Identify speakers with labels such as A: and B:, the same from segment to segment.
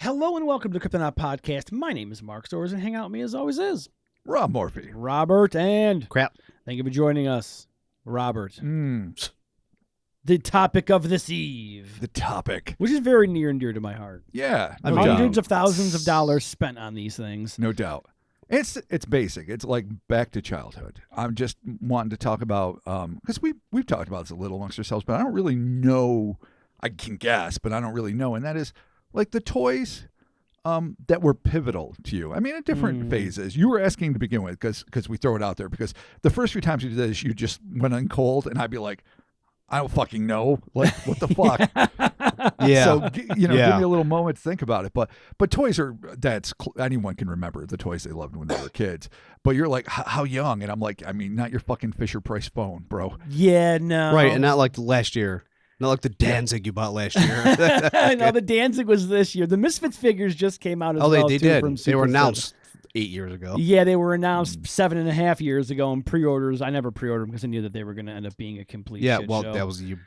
A: Hello and welcome to Cryptonaut Podcast. My name is Mark Storrs, and hang out with me as always is
B: Rob Morphy.
A: Robert and
C: Crap.
A: Thank you for joining us, Robert. The topic of this eve.
B: The topic.
A: Which is very near and dear to my heart.
B: Yeah.
A: Hundreds of thousands of dollars spent on these things.
B: No doubt. It's basic. It's like back to childhood. I'm just wanting to talk about, because we've talked about this a little amongst ourselves, but I don't really know. I can guess, but I don't really know. And that is like the toys that were pivotal to you. I mean, at different phases. You were asking to begin with because we throw it out there. Because the first few times you did this, you just went in cold, and I'd be like, I don't fucking know. Like, what the fuck?
C: Yeah.
B: So, give me a little moment to think about it. But toys are, anyone can remember the toys they loved when they were kids. But you're like, how young? And I'm like, I mean, not your fucking Fisher-Price phone, bro.
A: Yeah, no.
C: Right, and not like last year. Not like the Danzig you bought last year.
A: No, the Danzig was this year. The Misfits figures just came out as well.
C: They
A: too,
C: did.
A: From
C: They were
A: Super
C: announced 8 years ago.
A: Yeah, they were announced 7.5 years ago in pre-orders. I never pre-ordered them because I knew that they were going to end up being a complete shit show.
C: That was you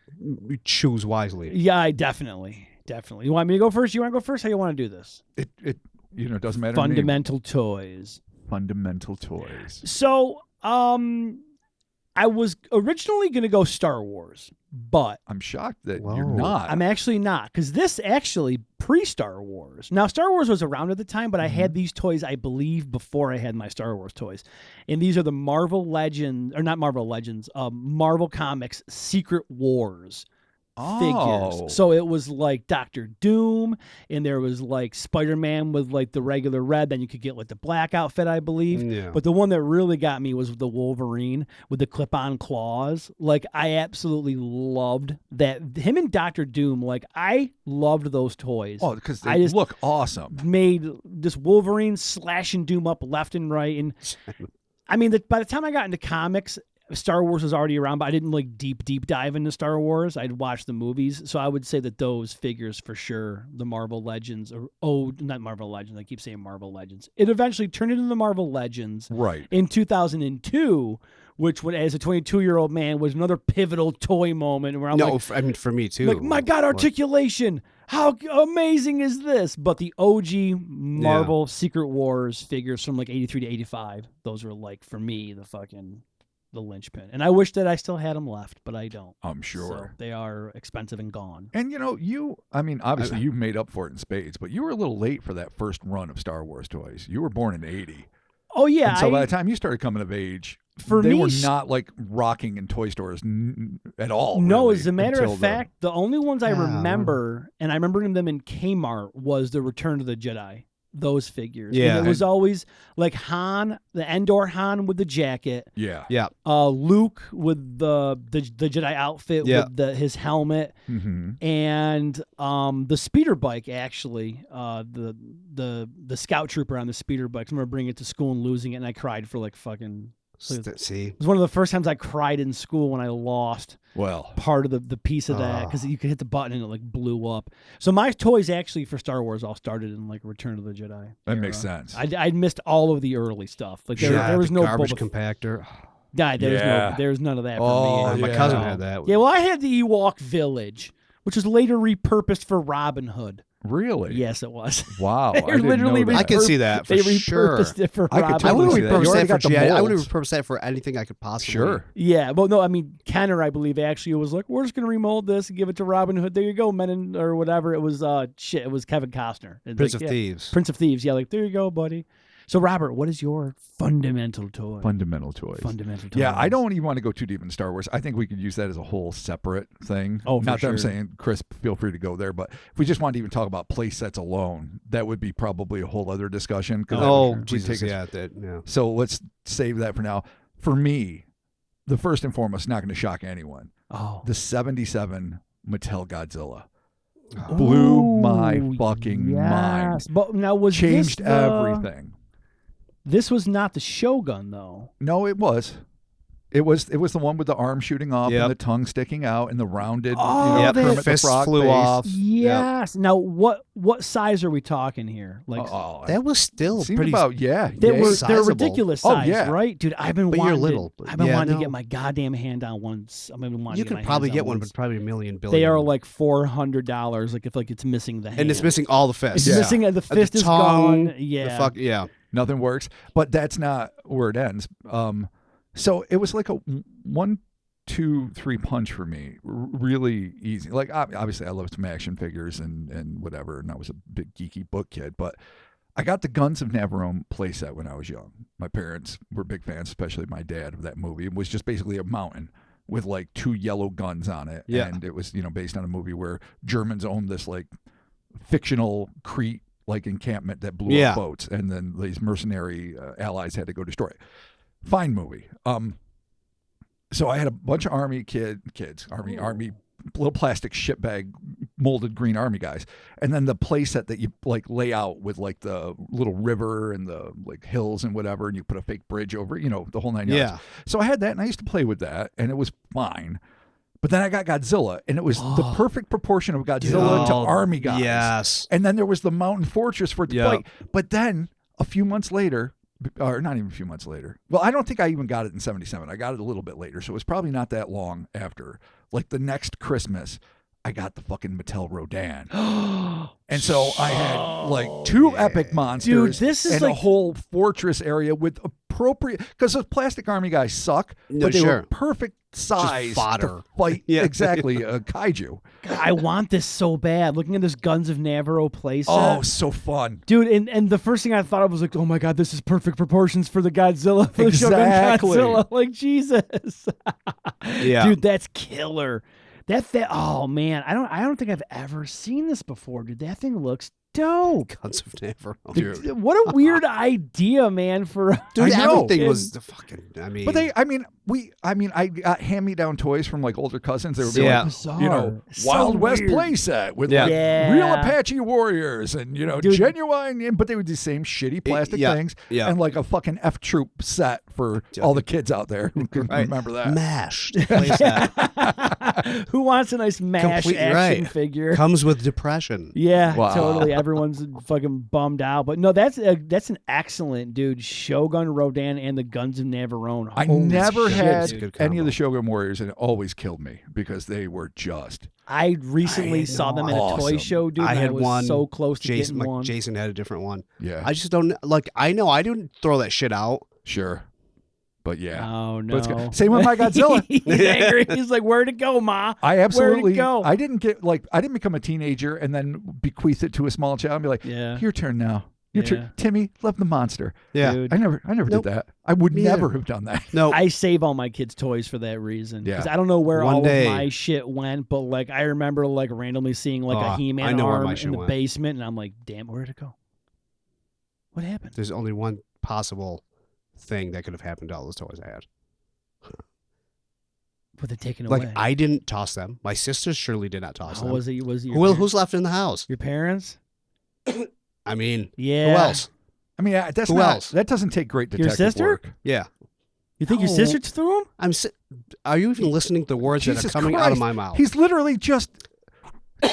C: choose wisely.
A: Yeah, I definitely. You want me to go first? You want to go first? How you want to do this?
B: It doesn't matter.
A: Fundamental toys.
B: Fundamental toys.
A: So, I was originally going to go Star Wars, but
B: I'm shocked that you're not.
A: I'm actually not, because this actually pre-Star Wars. Now, Star Wars was around at the time, but I had these toys, I believe, before I had my Star Wars toys. And these are the Marvel Comics Secret Wars figures. So it was like Doctor Doom, and there was like Spider-Man with like the regular red. Then you could get like the black outfit, I believe.
C: Yeah.
A: But the one that really got me was the Wolverine with the clip-on claws. Like, I absolutely loved that. Him and Doctor Doom, like, I loved those toys.
B: Oh, because they look awesome.
A: Made this Wolverine slashing Doom up left and right. And I mean, by the time I got into comics, Star Wars was already around, but I didn't like deep dive into Star Wars. I'd watch the movies. So I would say that those figures for sure, the Marvel Legends, not Marvel Legends. I keep saying Marvel Legends. It eventually turned into the Marvel Legends in 2002, which as a 22-year-old man was another pivotal toy moment where I'm
C: for me too.
A: Like, my God, articulation. How amazing is this? But the OG Marvel Secret Wars figures from like 83 to 85, those were like, for me, the linchpin. And I wish that I still had them left, but I don't.
B: I'm sure.
A: So they are expensive and gone.
B: And obviously you made up for it in spades, but you were a little late for that first run of Star Wars toys. You were born in 80.
A: Oh, yeah.
B: And so by the time you started coming of age, they were not like rocking in toy stores at all.
A: No,
B: really,
A: as a matter of fact, the only ones I remember, and I remember them in Kmart, was the Return of the Jedi. Those figures.
C: Yeah.
A: And it was always like Han, the Endor Han with the jacket.
B: Yeah.
C: Yeah.
A: Luke with the Jedi outfit with his helmet.
B: Mm-hmm.
A: And the speeder bike, actually, the scout trooper on the speeder bike. I remember bringing it to school and losing it, and I cried for like fucking.
C: See,
A: it was one of the first times I cried in school when I lost part of the piece of that, because you could hit the button and it like blew up. So my toys actually for Star Wars all started in like Return of the Jedi.
B: That makes sense.
A: I missed all of the early stuff. Like there was no
C: garbage compactor.
A: There's none of that for me.
C: My cousin had that.
A: Yeah, well, I had the Ewok Village, which was later repurposed for Robin Hood.
B: Really?
A: Yes, it was.
B: Wow.
C: I can see that for
A: they
C: sure.
A: repurposed it for Robin Hood.
C: I would have repurposed that for
B: GI.
C: I would have repurposed that for anything I could possibly.
B: Sure.
A: Yeah, well, no, I mean, Kenner, I believe, actually was like, we're just going to remold this and give it to Robin Hood. There you go, or whatever. It was, it was Kevin Costner.
C: Prince of Thieves.
A: Prince of Thieves, yeah, like, there you go, buddy. So, Robert, what is your fundamental toy?
B: Fundamental toys.
A: Fundamental toys.
B: Yeah, I don't even want to go too deep in Star Wars. I think we could use that as a whole separate thing.
A: Oh,
B: Not
A: for
B: that I'm
A: sure.
B: saying, Chris, feel free to go there, but if we just want to even talk about play sets alone, that would be probably a whole other discussion.
C: Jesus, yeah.
B: So let's save that for now. For me, the first and foremost, not going to shock anyone, the 77 Mattel Godzilla. Blew my fucking mind.
A: But now
B: Changed everything.
A: This was not the Shogun, though.
B: No, it was. It was the one with the arm shooting off
C: Yep.
B: and the tongue sticking out and the rounded,
A: Oh,
C: Yep,
A: that-
B: Kermit the
C: fist
B: Frog
C: flew
B: face.
C: off.
A: Yes. Now, what size are we talking here? Like,
B: Oh,
C: That was still
B: seemed
C: pretty.
B: about
A: they're
C: yay.
A: They're
C: Sizable.
A: ridiculous
B: Oh,
A: size,
B: yeah.
A: right, dude? I've been
C: But you're
A: wanting.
C: little.
A: I've been
C: Yeah,
A: wanting to
C: no.
A: get my goddamn hand on ones. I've been wanting.
C: You
A: to get
C: could
A: my
C: probably
A: hands
C: get
A: on
C: one,
A: ones.
C: but probably a million billion.
A: They are like $400. Like if it's missing the hand,
C: and it's missing all the
A: It's
C: fists.
B: Yeah.
A: missing. The fist is
C: tongue,
A: gone. Yeah.
C: The fuck, yeah.
B: nothing works. But that's not where it ends. So it was like a 1, 2, 3 punch for me. Really easy. Like obviously I loved some action figures and whatever, and I was a big geeky book kid. But I got the Guns of Navarone playset when I was young. My parents were big fans, especially my dad, of that movie. It was just basically a mountain with like 2 yellow guns on it,
C: Yeah.
B: and it was based on a movie where Germans owned this like fictional Crete like encampment that blew
C: Yeah.
B: up boats, and then these mercenary allies had to go destroy it. Fine movie. So I had a bunch of army kids, army little plastic shitbag molded green army guys, and then the playset that you like lay out with like the little river and the like hills and whatever, and you put a fake bridge over, the whole 9 yards.
C: Yeah.
B: So I had that, and I used to play with that, and it was fine. But then I got Godzilla, and it was the perfect proportion of Godzilla to army guys.
C: Yes.
B: And then there was the mountain fortress for it to
C: Yeah.
B: fight. But then a few months later, or not even a few months later. Well, I don't think I even got it in 77. I got it a little bit later. So it was probably not that long after. Like the next Christmas, I got the fucking Mattel Rodan. And so I had like 2 epic monsters
A: Dude, this is
B: and a
A: like-
B: whole fortress area with appropriate, because those plastic army guys suck,
C: No,
B: but they
C: sure.
B: were perfect size
C: fodder.
B: to fight
C: Yeah.
B: exactly a kaiju.
A: God, I want this so bad. Looking at this Guns of Navarone playset.
B: Oh, so fun.
A: Dude, and the first thing I thought of was like, oh my god, this is perfect proportions for the Godzilla, for the Shogun
B: Exactly.
A: Godzilla. Like Jesus,
C: Yeah.
A: dude, that's killer. Oh man, I don't think I've ever seen this before, dude. That thing looks dope.
C: Guns of Navarone.
B: Dude.
A: What a weird idea, man. For
C: Dude,
B: I know.
C: everything was the fucking. I mean,
B: But I got hand-me-down toys from like older cousins. They were
C: Yeah.
B: like,
A: bizarre. So
B: Wild West
A: weird.
B: playset with
C: Yeah.
B: like
A: Yeah.
B: real Apache warriors and
A: Dude.
B: genuine, but they were the same shitty plastic
C: yeah,
B: things,
C: yeah.
B: and like a fucking F Troop set for all the kids out there who can
C: Right.
B: remember that.
C: mashed. Place that.
A: Who wants a nice MASH
C: Complete-
A: action
C: right.
A: figure?
C: Comes with depression.
A: Yeah,
B: Wow.
A: totally. Everyone's fucking bummed out. But no, that's an excellent dude. Shogun Rodan and the Guns of Navarone.
B: I
A: Holy
B: never
A: shit,
B: had
A: dude.
C: Good
B: any of
C: combo.
B: the Shogun Warriors, and it always killed me because they were just
A: I recently saw them at a toy
B: Awesome.
A: show, dude.
C: I
A: and
C: had
A: was
C: one.
A: so close to
C: Jason,
A: getting one.
C: Jason had a different one.
B: yeah,
C: I just don't like. I know I didn't throw that shit out.
B: sure, but yeah.
A: Oh
B: But it's
A: no!
B: good. Same with my Godzilla.
A: He's angry. He's like, "Where'd it go, Ma?"
B: I absolutely.
A: Where'd it go?
B: I didn't become a teenager and then bequeath it to a small child and be like,
A: Yeah.
B: "Your turn now. Your
A: Yeah.
B: turn, Timmy. Love the monster."
C: Yeah.
A: Dude.
B: I never
C: Nope.
B: did that. I would
C: Me
B: never
C: either.
B: have done that.
C: No.
A: I save all my kids' toys for that reason.
B: Yeah.
A: Because I don't know where
C: One
A: all
C: day-
A: of my shit went, but like I remember like randomly seeing like a
C: I
A: He-Man
C: know where
A: arm
C: my
A: in
C: shit
A: the
C: went.
A: basement, and I'm like, damn, where'd it go? What happened?
C: There's only one possible thing that could have happened to all those toys I had.
A: Were they taken
C: Like
A: away?
C: I didn't toss them. My sisters surely did not toss
A: How
C: them.
A: was it? Was it your
C: Who's left in the house?
A: your parents?
C: I mean,
A: Yeah.
C: who else?
B: I mean, that's
C: Who
B: not.
C: else?
B: That doesn't take great
A: Your
B: detective
A: sister?
B: work.
C: Yeah.
A: You think your
C: No.
A: sister threw them?
C: Are you even listening to the words that
B: Jesus
C: are coming out of
B: Christ.
C: my mouth?
B: He's literally just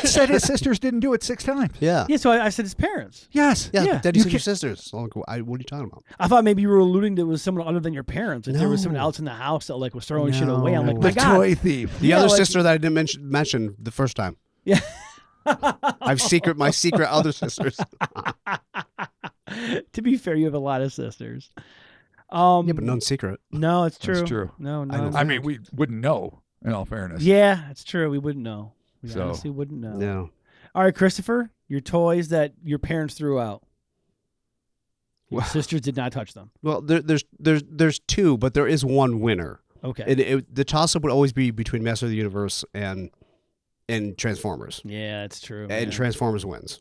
B: said his sisters didn't do it 6 times.
C: yeah.
A: Yeah. So I said his parents.
B: Yes.
C: Yeah.
A: Yeah.
C: Daddy
B: You
C: said your
B: can't-
C: sisters. So like, what are you talking about?
A: I thought maybe you were alluding to it was someone other than your parents. If there was someone
C: No.
A: else in the house that like was throwing shit away, I'm like,
C: No.
A: my
B: The
A: God.
B: toy thief.
C: The
A: Yeah,
C: other
A: like-
C: sister that I didn't mention the first time.
A: Yeah.
C: My secret other sisters.
A: To be fair, you have a lot of sisters.
C: Yeah, but none secret.
A: No, it's true.
B: That's true.
A: No,
C: I
A: no.
C: don't
B: I mean, we wouldn't know. In all fairness.
A: Yeah, it's true. We wouldn't know. We
B: So-
A: honestly wouldn't know.
C: No.
A: All right, Christopher, your toys that your parents threw out. Your
C: Well-
A: sisters did not touch them.
C: Well, there's two, but there is one winner.
A: Okay.
C: The toss up would always be between Master of the Universe and Transformers,
A: Yeah, it's true.
C: and
A: yeah.
C: Transformers wins.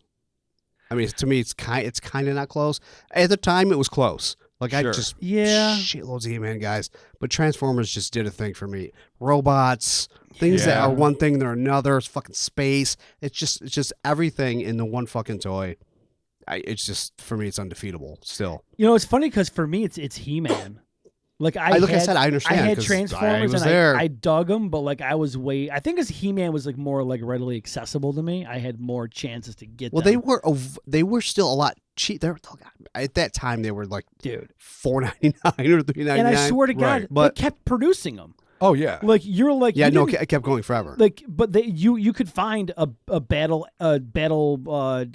C: I mean, to me, it's kind of not close. At the time, it was close. Like I
B: Sure.
C: just
A: Yeah.
C: shitloads of He-Man guys, but Transformers just did a thing for me. Robots, things that
B: Yeah.
C: are one thing, they're another. It's fucking space. It's just everything in the one fucking toy. It's just for me, it's undefeatable still.
A: You know, it's funny because for me, it's He-Man. Like
C: I said, I understand.
A: I had
C: 'cause
A: Transformers
C: I was
A: and
C: there.
A: I dug them, but like I was I think as He-Man was like more like readily accessible to me. I had more chances to get
C: Well,
A: them.
C: they were still a lot cheap. They were at that time they were like
A: dude.
C: $4.99 or $3.99.
A: And I swear to God,
B: Right.
C: But-
A: they kept producing them.
B: Oh yeah.
A: Like you're like
C: Yeah,
A: you
C: no,
A: didn't-
C: it kept going forever.
A: like, but you could find a battle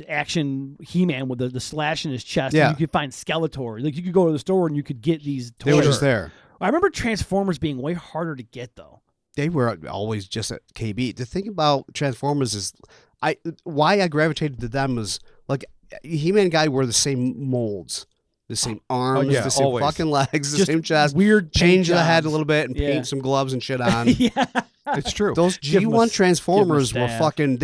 A: action He-Man with the slash in his chest.
C: Yeah.
A: And you could find Skeletor. Like you could go to the store and you could get these toys.
C: They were just there.
A: I remember Transformers being way harder to get though.
C: They were always just at KB. The thing about Transformers is, why I gravitated to them was like He-Man guy were the same molds, the same arms,
B: yeah,
C: the same
B: always.
C: fucking legs, the
A: Just
C: same chest.
A: weird
C: Change
A: paint
C: the head a
A: jobs.
C: little bit and
A: Yeah.
C: paint some gloves and shit on.
A: Yeah.
B: It's true.
C: Those
A: Give 'em a
C: G1
A: s-
C: Transformers
A: give 'em a
C: were
A: staff.
C: fucking.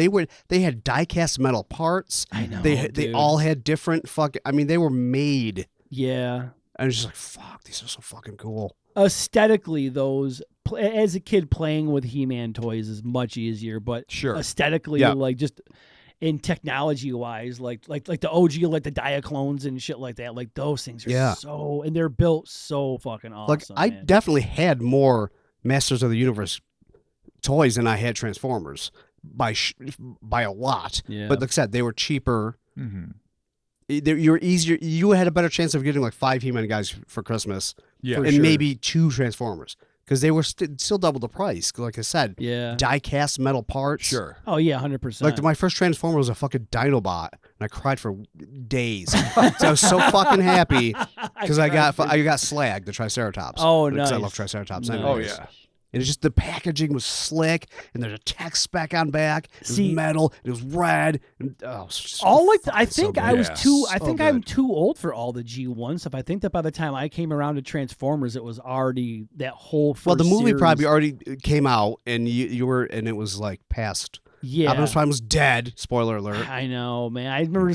C: They had die-cast metal parts.
A: I know.
C: They
A: dude.
C: all had different fucking. I mean, they were made.
A: Yeah.
C: I was just like, fuck, these are so fucking cool.
A: Aesthetically, those as a kid playing with He-Man toys is much easier, but
B: Sure.
A: aesthetically,
C: Yeah.
A: like just in technology wise, like the OG, like the Diaclones and shit like that, like those things are
C: Yeah.
A: so, and they're built so fucking awesome.
C: Like I
A: man.
C: definitely had more Masters of the Universe toys than I had Transformers by a lot.
A: Yeah.
C: But like I said, they were cheaper.
B: Mm-hmm.
C: You were easier. You had a better chance of getting like 5 He-Man guys for Christmas,
B: Yeah.
A: For
C: and
A: sure.
C: maybe 2 Transformers because they were still double the price. 'Cause like I said,
A: yeah.
C: die-cast metal parts.
B: Sure.
A: Oh yeah, 100%.
C: Like my first Transformer was a fucking Dinobot, and I cried for days. So I was so fucking happy because I got Slag, the Triceratops.
A: Oh,
C: Because I
A: nice.
C: love Triceratops.
A: Nice.
C: Anyways.
B: Oh yeah.
C: And it's just the packaging was slick, and there's a tech spec on back. It was
A: See-
C: metal. It was red. And, oh, it was just
A: all like I
C: fucking so
A: think
C: good.
A: I was
B: Yeah.
A: too. I
C: So
A: think I'm
C: good.
A: too old for all the G1 stuff. I think that by the time I came around to Transformers, it was already that whole. First
C: Well, the movie
A: series.
C: probably already came out, and you were, and it was like past.
A: Yeah.
C: Optimus Prime was dead. Spoiler alert.
A: I know, man. I remember.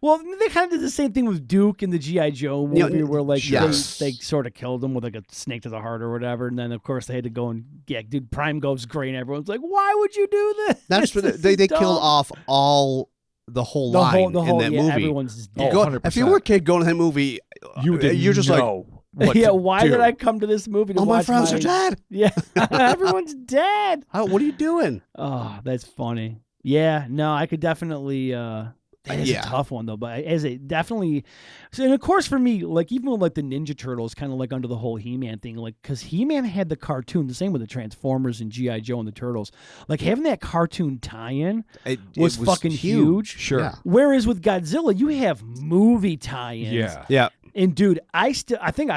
A: Well, they kind of did the same thing with Duke in the GI Joe movie,
C: Yeah,
A: where like
C: yes.
A: they sort of killed him with like a snake to the heart or whatever, and then of course they had to go and dude, Prime goes great, and everyone's like, "Why would you do this?"
C: That's what
A: This
C: they
A: is
C: killed
A: dumb."
C: off the whole
A: the
C: line
A: whole
C: in that
A: yeah,
C: movie.
A: everyone's
C: You
A: dead.
C: go-
B: 100%.
C: if you were a kid going to that movie,
B: You didn't
C: you're just like,
B: know what
A: yeah,
B: to
A: why
B: do.
A: did I come to this movie to
C: oh, my
A: watch
C: friends are dead.
A: Yeah, everyone's dead.
C: What are you doing?
A: Oh, that's funny. Yeah, no, I could definitely. That is
C: Yeah.
A: a tough one though, but as a definitely. So, and of course, for me, like even with like the Ninja Turtles, kind of like under the whole He-Man thing, like because He-Man had the cartoon, the same with the Transformers and GI Joe and the Turtles, like having that cartoon tie-in
C: It
A: was fucking huge.
B: Sure.
C: Yeah.
A: Whereas with Godzilla, you have movie tie-ins.
B: Yeah.
C: Yeah.
A: And dude, I think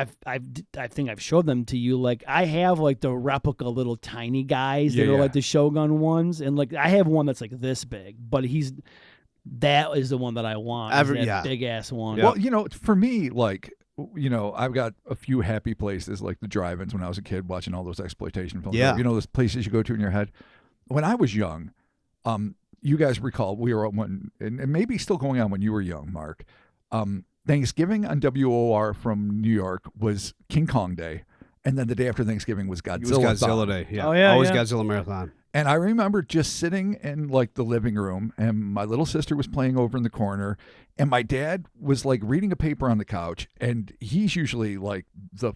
A: I've showed them to you. Like I have like the replica little tiny guys that
B: Yeah,
A: are
B: yeah.
A: like the Shogun ones, and like I have one that's like this big, but that is the one that I want.
C: Yeah.
A: Big ass one.
C: Yeah.
B: Well, for me, like, I've got a few happy places, like the drive-ins when I was a kid watching all those exploitation films.
C: Yeah.
B: Those places you go to in your head. When I was young, you guys recall we were on and maybe still going on when you were young, Mark. Thanksgiving on WOR from New York was King Kong Day, and then the day after Thanksgiving was Godzilla.
C: It was Godzilla Day. Yeah.
A: Oh, yeah,
C: Always
A: yeah.
C: Godzilla Marathon.
B: And I remember just sitting in like the living room, and my little sister was playing over in the corner, and my dad was like reading a paper on the couch, and he's usually like the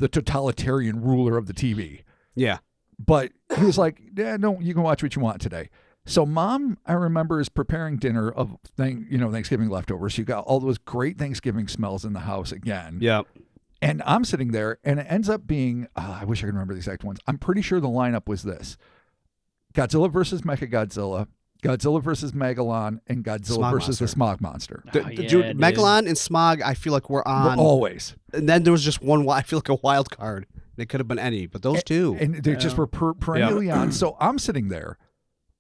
B: totalitarian ruler of the TV.
C: Yeah.
B: But he was like, "Yeah, no, you can watch what you want today." So Mom, I remember, is preparing dinner of Thanksgiving leftovers. You got all those great Thanksgiving smells in the house again.
C: Yeah.
B: And I'm sitting there, and it ends up being, I wish I could remember the exact ones. I'm pretty sure the lineup was this: Godzilla versus Mechagodzilla, Godzilla versus Megalon, and Godzilla
C: Smog
B: versus the
C: Monster.
B: Smog Monster.
A: Oh, yeah,
C: Dude,
A: dude.
C: Megalon and Smog, I feel like we're on.
B: Always.
C: And then there was just one, I feel like a wild card. It could have been any, but those two.
B: And they just were perennially on. So I'm sitting there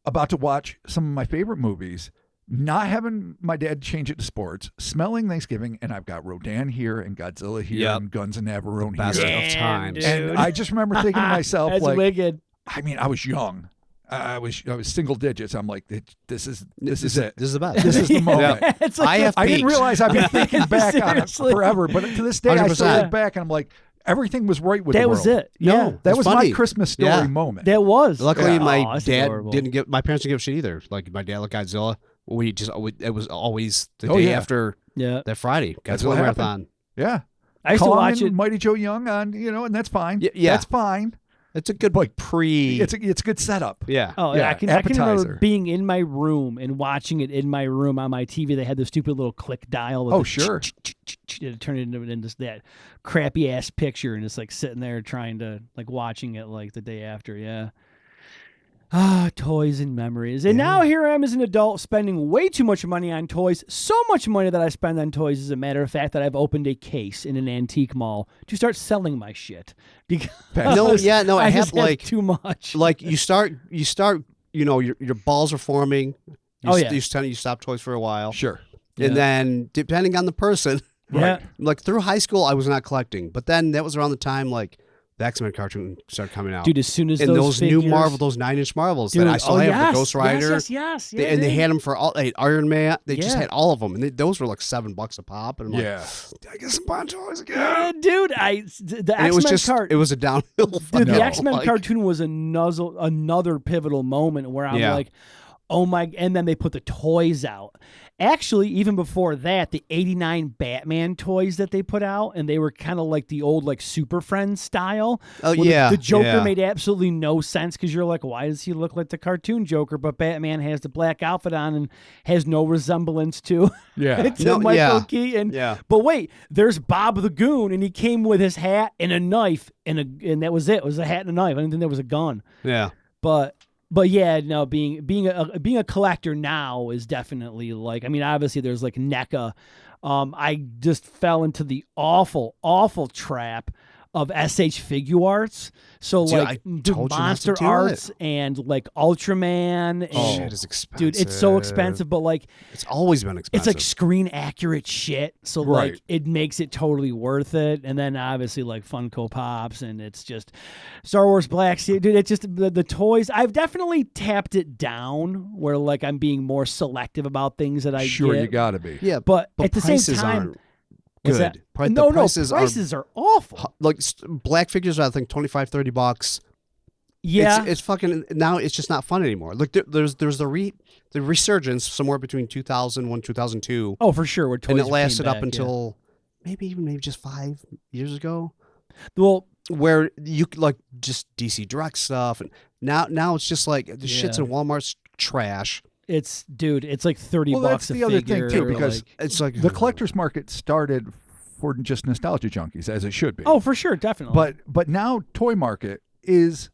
B: about to watch some of my favorite movies, not having my dad change it to sports, smelling Thanksgiving, and I've got Rodan here and Godzilla here
C: Yep.
B: and Guns and Navarone
C: Best
B: here.
C: of times.
A: dude.
B: And I just remember thinking to myself,
A: That's
B: like,
A: wicked.
B: I mean, I was young. I was single digits. I'm like, this is it.
C: This is the best.
B: This is the moment.
A: It's like
C: I have
B: I didn't
C: peaks.
B: realize I've been thinking back on it
A: Seriously.
B: forever, but to this day, I still
C: 100%.
B: look back and I'm like, everything was right with the
A: that
B: world.
A: was it.
C: No.
A: Yeah,
B: That
C: It's
B: was
C: funny.
B: my Christmas story
C: Yeah.
B: moment.
A: that was.
C: Luckily,
A: Oh,
C: my
A: that's
C: dad
A: adorable.
C: didn't give, my parents didn't give a shit either. Like, my dad liked Godzilla. It was always the
B: Oh,
C: day
B: yeah.
C: after
A: Yeah.
C: that Friday.
B: That's
C: Godzilla
B: what happened.
C: Marathon.
B: Yeah.
A: I used to watch
B: Kong
A: it.
B: and Mighty Joe Young on, and that's fine.
C: Yeah.
B: That's fine.
C: It's a good pre.
B: It's a good setup.
C: Yeah.
A: Oh,
B: Yeah,
A: I can remember
B: appetizer.
A: being in my room and watching it in my room on my TV. They had the stupid little click dial. With
B: Oh,
A: the
B: sure.
A: It turned into that crappy ass picture, and it's like sitting there trying to like watching it like the day after. Yeah. Toys and memories. And now here I am as an adult spending way too much money on toys. So much money that I spend on toys, as a matter of fact, that I've opened a case in an antique mall to start selling my shit. Because
C: No, I
A: just
C: have like
A: too much.
C: like you start, your balls are forming. You stop toys for a while.
B: Sure.
C: And then depending on the person,
A: Yeah.
C: like through high school, I was not collecting. But then that was around the time like the X-Men cartoon started coming out.
A: Dude, as soon as
C: and those
A: figures,
C: new Marvel, those 9-inch Marvels
A: Dude,
C: that I still have, the Ghost Rider.
A: Yes.
C: And they had them for all, Iron Man. They just
A: Yeah.
C: had all of them. And those were like $7 a pop. And I'm
B: Yeah.
C: like, I guess I'm buying toys again.
A: Yeah, dude, the
C: And it was
A: X-Men
C: just,
A: cart.
C: it was a downhill.
A: Dude, the
B: No.
A: X-Men cartoon was another pivotal moment where I'm like, oh my, and then they put the toys out. Actually, even before that, the 89 Batman toys that they put out, and they were kind of like the old like Super Friends style.
C: Oh,
A: where
C: yeah.
A: The Joker
C: yeah.
A: made absolutely no sense because you're like, why does he look like the cartoon Joker, but Batman has the black outfit on and has no resemblance to,
B: Yeah.
A: to Michael Keaton.
C: Yeah.
A: But wait, there's Bob the Goon, and he came with his hat and a knife, and that was it. It was a hat and a knife. I didn't think there was a gun.
C: Yeah.
A: But yeah, no, being a collector now is definitely like, I mean, obviously there's like NECA. I just fell into the awful trap of SH Figuarts. So
C: Dude,
A: like
C: I told you not
A: Monster
C: to do
A: Arts
C: it.
A: and like Ultraman. And,
C: Shit is expensive.
A: dude, it's so expensive, but like
C: It's always been expensive.
A: it's like screen accurate shit. So
B: Right.
A: like it makes it totally worth it. And then obviously like Funko Pops, and it's just Star Wars Black Series. Dude, it's just the toys. I've definitely tapped it down where like I'm being more selective about things that I
B: Sure,
A: get.
B: you got to be.
C: Yeah,
A: But at the same
C: prices
A: time,
C: aren't
A: what's
C: good.
A: that?
C: The
A: prices are awful.
C: like black figures are I think $25-$30.
A: Yeah.
C: It's fucking now. It's just not fun anymore. Like there's the resurgence somewhere between 2001 2002,
A: oh, for sure. Where toys
C: and it
A: came
C: lasted up
A: back,
C: until maybe just 5 years ago,
A: yeah. Well,
C: where you could, like just DC Direct stuff, and now it's just like the shit's in Walmart's trash.
A: it's like $30
B: Well, that's
A: a
B: the other
A: figure.
B: thing too, because
A: like,
C: It's like
B: the collector's market started for just nostalgia junkies, as it should be.
A: oh, for sure, definitely.
B: But now toy market is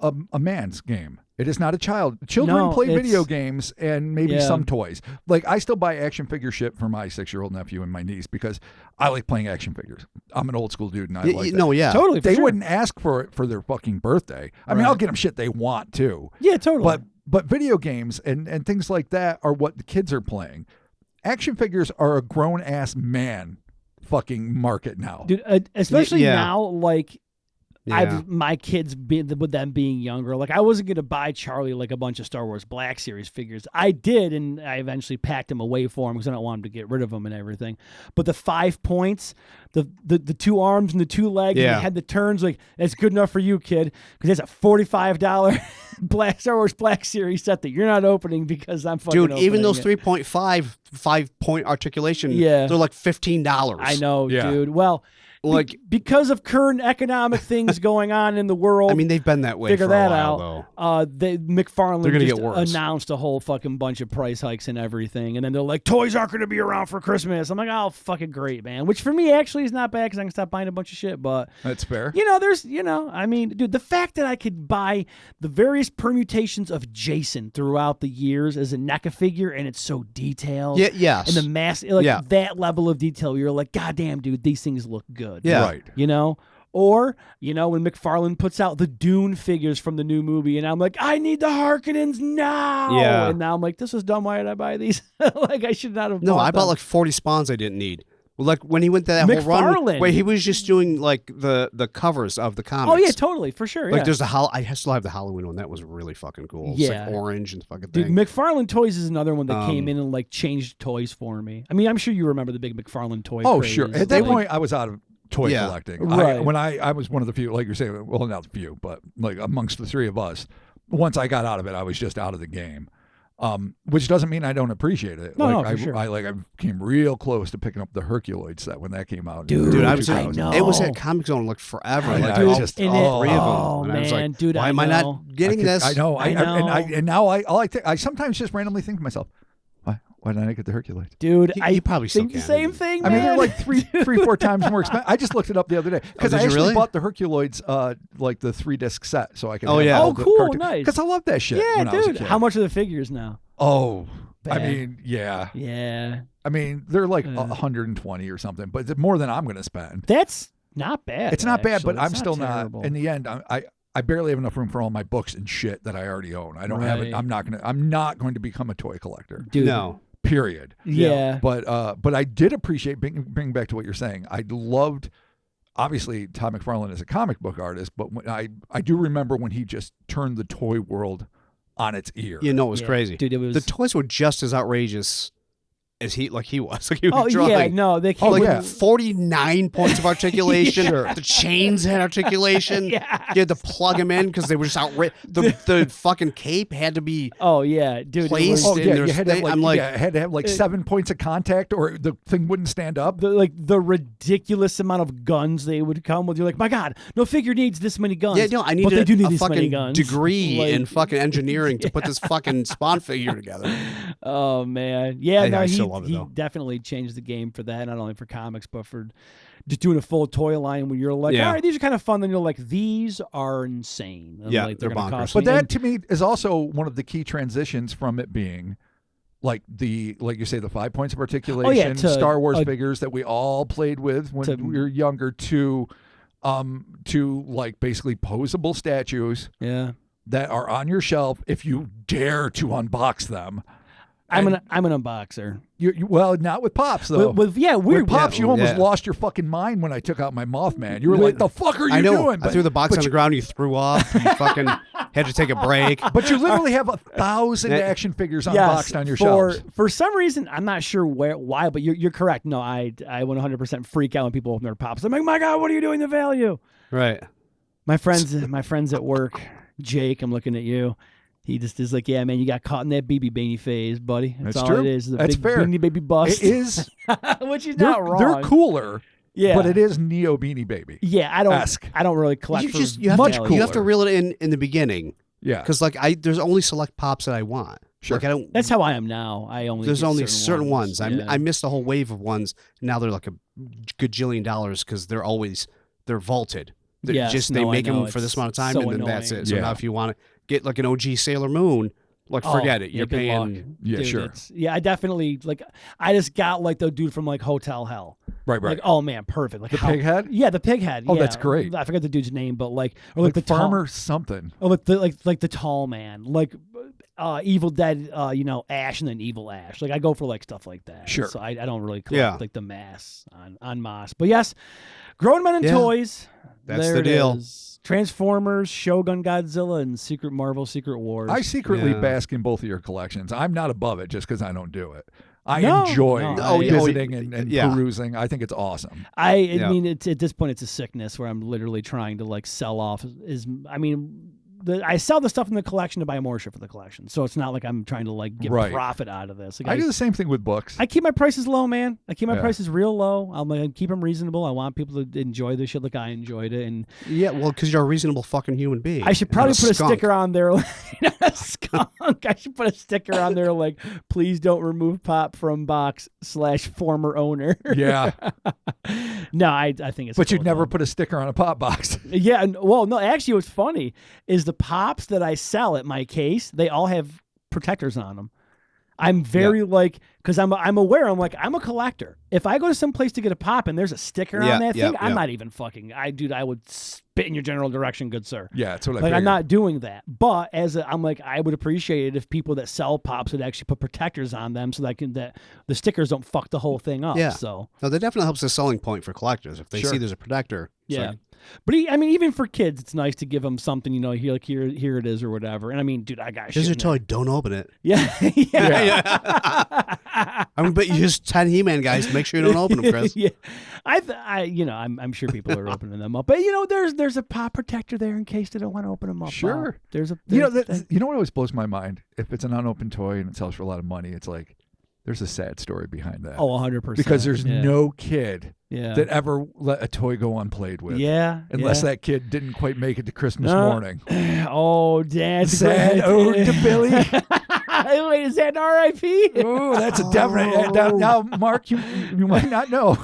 B: a man's game. It is not a child. Children
A: No,
B: play
A: it's-
B: video games and maybe
A: Yeah.
B: some toys. Like I still buy action figure shit for my 6-year-old nephew and my niece because I like playing action figures. I'm an old school dude and I like that.
C: no, yeah,
A: totally. For
B: They
A: sure.
B: wouldn't ask for it for their fucking birthday. I mean,
A: Right.
B: I'll get them shit they want too.
A: Yeah, totally.
B: But video games and things like that are what the kids are playing. Action figures are a grown ass man fucking market now.
A: dude, especially
C: yeah.
A: now, like
C: yeah.
A: my kids with them being younger, like I wasn't gonna buy Charlie like a bunch of Star Wars Black Series figures. I did, and I eventually packed them away for him because I don't want him to get rid of them and everything. But the 5 points, the 2 arms and the 2 legs, and
C: Yeah.
A: they had the turns, like that's good enough for you, kid, because that's a $45 Black Star Wars Black Series set that you're not opening because I'm fucking.
C: Dude, even those
A: opening it.
C: 3.5 5-point articulation,
A: Yeah.
C: they're like $15.
A: I know,
B: Yeah.
A: dude. Well.
C: Like,
A: Because of current economic things going on in the world,
C: I mean, they've been that way
A: figure
C: for
A: that
C: a while,
A: out.
C: though.
A: McFarlane
C: They're gonna
A: just
C: get worse.
A: announced a whole fucking bunch of price hikes and everything, and then they're like, toys aren't going to be around for Christmas. I'm like, oh, fucking great, man. Which for me actually is not bad because I can stop buying a bunch of shit. But
B: That's fair.
A: I mean, dude, the fact that I could buy the various permutations of Jason throughout the years as a NECA figure, and it's so detailed,
C: Yes.
A: and the mass, like
C: Yeah.
A: that level of detail, you're like, goddamn, dude, these things look good.
C: Yeah.
B: Right.
A: Or, when McFarlane puts out the Dune figures from the new movie, and I'm like, I need the Harkonnens now.
C: Yeah.
A: And now I'm like, this is dumb. Why did I buy these? Like, I should not have
C: No, I bought
A: them.
C: like 40 spawns I didn't need. Like when he went to that whole run,
A: McFarlane.
C: where he was just doing like the covers of the comics.
A: Oh, yeah, totally. For sure.
C: Like
A: Yeah.
C: there's I still have the Halloween one. That was really fucking cool. It's
A: Yeah.
C: like orange and fucking
A: Dude,
C: thing.
A: McFarlane Toys is another one that came
C: Um,
A: in and like changed toys for me. I mean, I'm sure you remember the big McFarlane toy
B: Oh,
A: craze.
B: sure. At that
A: Like,
B: point, I was out of toy
C: Yeah.
B: collecting.
A: Right.
B: When I was one of the few, like you're saying, well, not the few, but like amongst the three of us, once I got out of it, I was just out of the game. Which doesn't mean I don't appreciate it.
A: No,
B: like
A: no, for sure.
B: I came real close to picking up the Herculoid set when that came out.
A: Dude,
C: I was.
A: I know.
C: It was at Comic Zone like forever.
B: I
C: Like
B: know,
C: all
B: just-
C: three
B: oh,
C: of them.
A: oh,
C: And I was
A: man,
C: like,
A: dude,
C: why
A: I
C: am I
A: know.
C: not getting this?
B: I know.
A: I know.
B: And now I sometimes just randomly think to myself, why didn't I get the Herculoid?
A: Dude,
C: You probably still
A: think the
C: can.
A: same thing,
B: I
A: man.
B: mean, they're like three, 4 times more expensive. I just looked it up the other day because
C: did
B: I
C: you
B: actually
C: really?
B: bought the Herculoids, like the 3-disc set, so I can.
C: Oh,
B: have
C: yeah.
B: all
A: Oh,
B: the
A: cool,
B: cartoons.
A: nice.
B: Because I love that shit.
A: yeah,
B: when I was a
A: dude.
B: kid.
A: How much are the figures now?
B: Oh, I
A: Bad.
B: mean, yeah.
A: Yeah,
B: I mean, they're like 120 or something, but it's more than I'm going to spend.
A: that's not bad.
B: It's not bad, but
A: actually.
B: I'm
A: It's
B: still
A: terrible.
B: not. In the end, I barely have enough room for all my books and shit that I already own. I don't have it.
A: Right.
B: I'm not going to become a toy collector.
A: Dude.
C: No.
B: Period.
A: Yeah.
B: But I did appreciate bringing back to what you're saying. I loved, obviously, Todd McFarlane is a comic book artist, but when I do remember when he just turned the toy world on its ear.
C: You know, it was
A: Yeah.
C: crazy.
A: Dude, it was.
C: The toys were just as outrageous as he was. Like he was
A: oh
C: drawing.
A: yeah, no, they came
B: Oh,
C: Like
A: with
B: yeah.
C: 49 points of articulation.
B: Sure.
C: The chains had articulation.
A: Yeah.
C: You had to plug them in because they were just outrageous. The fucking cape had to be
A: Oh yeah, dude. It
C: Placed
A: was,
B: Oh
C: in
B: yeah,
C: their
B: you had to have
C: thing.
B: like,
C: I'm like-
B: it had to have like 7 points of contact, or the thing wouldn't stand up.
A: the ridiculous amount of guns they would come with. You're like, my God, no figure needs this many guns.
C: Yeah, no, I
A: but
C: needed
A: they do need
C: a
A: this many
C: fucking
A: guns.
C: degree
A: Like-
C: in fucking engineering to put this fucking Spawn figure together.
A: Oh man, yeah,
C: I
A: no,
C: still love it,
A: he
C: though.
A: definitely changed the game for that. Not only for comics, but for just doing a full toy line when you're like,
C: Yeah.
A: all right, these are kind of fun. Then you're like, these are insane. And
C: Yeah,
A: like,
C: they're
A: gonna
C: bonkers.
A: cost
B: But
A: me-
B: that to me is also one of the key transitions from it being like you say, the 5 points of articulation,
A: to
B: Star Wars
A: a-
B: figures that we all played with when
A: to-
B: we were younger, to like basically posable statues
A: yeah.
B: that are on your shelf if you dare to unbox them.
A: I'm
B: And
A: an unboxer.
B: well, not with Pops though.
A: With weird.
B: With Pops, you almost
C: yeah.
B: lost your fucking mind when I took out my Mothman. You were like, "The fuck are you
C: I know.
B: doing?"
C: I threw the box on the ground. You threw off. You fucking had to take a break.
B: But you literally have 1,000
C: Yeah.
B: action figures
A: Yes,
B: unboxed on your shelves.
A: For some reason, I'm not sure why, but you're correct. No, I 100% freak out when people open their Pops. I'm like, my God, what are you doing to value?
C: Right.
A: My friends at work, Jake, I'm looking at you. He just is like, yeah, man, you got caught in that BB Baby phase, buddy. That's all
B: true.
A: it is. The
B: That's
A: big
B: fair.
A: Beanie Baby bust.
B: It is.
A: Which is
B: They're,
A: not wrong.
B: they're cooler,
A: Yeah.
B: but it is Neo Beanie Baby.
A: Yeah,
B: Esque.
A: I don't really collect
C: You
A: for
C: just you have,
B: much
C: to, you have to
B: cooler.
C: reel it in the beginning
B: Yeah.
C: because like there's only select Pops that I want.
B: Sure.
C: Like I don't.
A: That's how I am now. I only
C: There's
A: get
C: only certain ones.
A: Yeah.
C: I missed a whole wave of ones. Now they're like a gajillion dollars because they're vaulted. They're
A: Yes,
C: just
A: no,
C: they
A: I
C: make
A: know.
C: them for this
A: It's
C: amount of time
A: so
C: and then that's
A: annoying.
C: it. So
B: Yeah.
C: now if you want to get like an OG Sailor Moon, like
A: Oh,
C: forget it.
A: yeah,
C: You're
A: good luck.
C: paying.
B: Yeah,
A: Dude,
B: sure.
A: I definitely I just got like the dude from like Hotel Hell.
B: Right, right.
A: Like, oh man, perfect. Like
B: The
A: how,
B: pig head?
A: Yeah, the pig head.
B: Oh,
A: yeah.
B: that's great.
A: I forgot the dude's name, but like or like,
B: like
A: the
B: farmer
A: tall,
B: something.
A: or like the tall man, like Evil Dead, Ash and then Evil Ash. Like I go for like stuff like that.
B: Sure.
A: So I don't really collect
C: Yeah.
A: like the mass on Moss. But yes, grown men and
C: Yeah.
A: toys.
C: That's
A: There
C: the
A: it
C: deal.
A: is. Transformers, Shogun Godzilla, and Marvel Secret Wars.
B: I secretly
C: Yeah.
B: bask in both of your collections. I'm not above it just because I don't do it. I
A: No,
B: enjoy
A: no,
C: Oh, yeah.
B: visiting and
C: Yeah.
B: perusing. I think it's awesome.
C: Yeah.
A: mean, it's at this point, it's a sickness where I'm literally trying to like sell off. I sell the stuff in the collection to buy more shit for the collection, so it's not like I'm trying to like get
B: Right.
A: profit out of this. Like,
B: I do the same thing with books.
A: I keep my prices low, man. I keep my
B: Yeah.
A: prices real low. I'm gonna keep them reasonable. I want people to enjoy this shit like I enjoyed it, and
C: Yeah, well, because you're a reasonable fucking human being.
A: I should
C: You're
A: probably
C: not
A: put a
C: skunk.
A: sticker on there. Like, a skunk. I should put a sticker on there like, please don't remove Pop from box / former owner.
B: Yeah.
A: No, I think it's.
B: But you'd
A: cool,
B: never
A: though.
B: put a sticker on a pop box.
A: Yeah, well, no. Actually, what's funny is the Pops that I sell at my case, they all have protectors on them. I'm very because I'm aware. I'm like, I'm a collector. If I go to some place to get a Pop and there's a sticker
C: Yeah,
A: on that
C: yeah,
A: thing, I'm
C: yeah.
A: not even fucking. I would spit in your general direction, good sir.
B: Yeah, that's what I
A: Like
B: figured.
A: I'm not doing that, but I'm like I would appreciate it if people that sell Pops would actually put protectors on them so that the stickers don't fuck the whole thing up.
C: Yeah.
A: So
C: No, that definitely helps the selling point for collectors. If they
B: Sure.
C: see there's a protector,
A: Yeah.
C: So-
A: But I mean, even for kids, it's nice to give them something, you know, here it is or whatever. And I mean, dude, I got
C: Here's your
A: shit in there.
C: toy. Don't open it.
A: Yeah.
C: I'm bet you just 10 He-Man guys. Make sure you don't open them, Chris.
A: Yeah. I'm sure people are opening them up. But, you know, there's a pop protector there in case they don't want to open them up.
B: Sure.
A: There's a.
B: You know,
A: there's-
B: you know what always blows my mind? If it's an unopened toy and it sells for a lot of money, it's like there's a sad story behind that.
A: Oh, 100%.
B: Because there's
A: yeah.
B: no kid
A: Yeah.
B: that ever let a toy go unplayed with.
A: Yeah.
B: Unless
A: yeah.
B: that kid didn't quite make it to Christmas
A: No.
B: morning.
A: Oh, Dad.
B: Sad ode to Billy.
A: Wait, is that an R.I.P.?
B: Oh, that's a definite. Now, Mark, you might not know.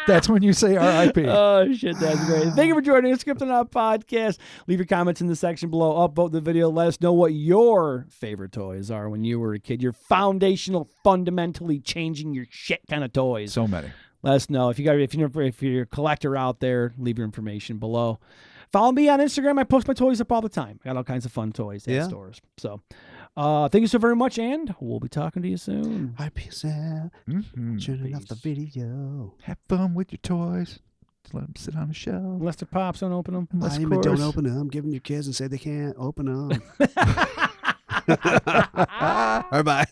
B: That's when you say R.I.P.
A: Oh, shit, that's great. Thank you for joining us, Cryptonaut Podcast. Leave your comments in the section below. Upvote the video. Let us know what your favorite toys are when you were a kid. Your foundational, fundamentally changing your shit kind of toys.
B: So many.
A: Let us know. If you're a collector out there, leave your information below. Follow me on Instagram. I post my toys up all the time. Got all kinds of fun toys at stores. So thank you so very much, and we'll be talking to you soon.
C: Hi, peace out. Turning off the video.
B: Have fun with your toys. Just let them sit on the shelf.
A: Unless they're pops, don't open them.
B: Unless, of
C: Don't
B: course.
C: open them. Give them your kids and say they can't open them. All right, bye.